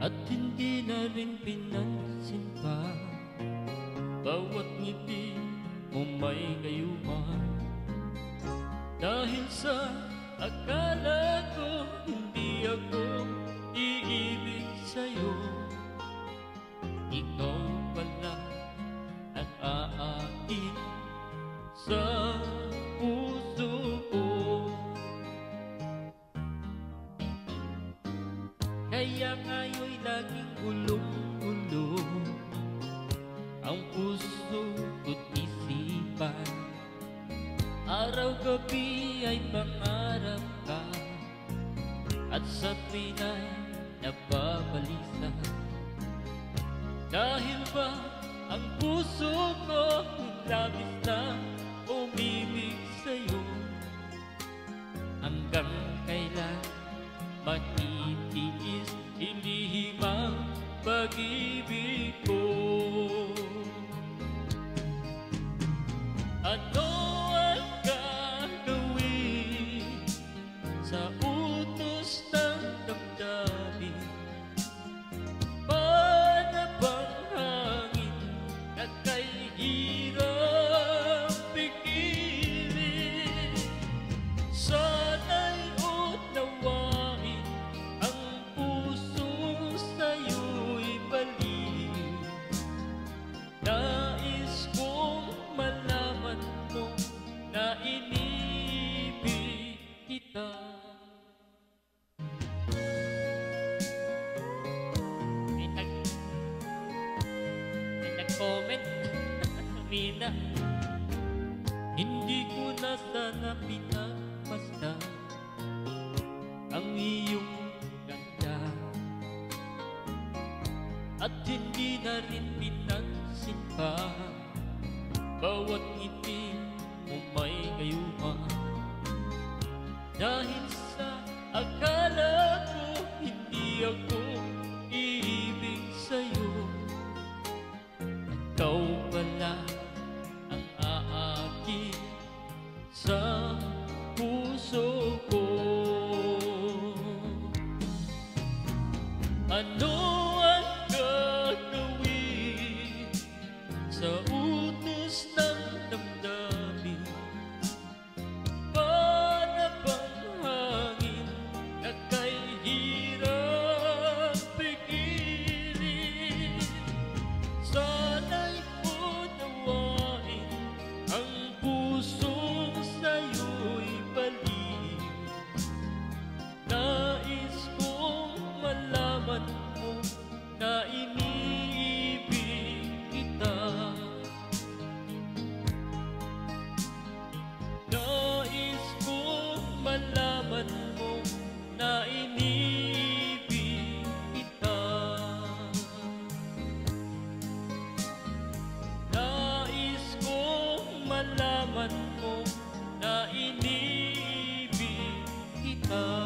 at hindi na rin pinansin pa. Bawat ngiti mo may gayuma, dahil sa akala ko hindi ako iibig sa'yo. Ikaw pala ang aatin sa puso ko. Kaya ngayon'y laging gulong-gulo ang puso ko't isipan. Araw-gabi ay pangarap ka, at sa tuwina'y nababalisa. Dahil ba ang puso ko labis na umibig sa'yo? Hanggang kailan matitiis ilihim ang pag-ibig ko? Ano ang gagawin sa utos ng damdamin? Para bang hangin na kay hirap pigilan? Sana'y unawain ang puso sa'yo'y baliw. Nais kong malaman mo na inibig kita. May nag-comment. Mina, hindi ko na sana pinagmasdan ang iyong ganda, at hindi na rin pinansin pa. Bawat ngiti mo may gayuma, dahil sa akala ko hindi ako iibig sa'yo. Ikaw pala ang aakin sa puso ko. Ano ang gagawin sa utos ng damdamin? Para bang hangin na kay hirap pigilan? Sana'y unawain ang puso sa'yo'y baliw. Nais kong malaman mo na iniibig kita. Nais kong malaman mo na inibig kita. Nais kong malaman mo na inibig kita.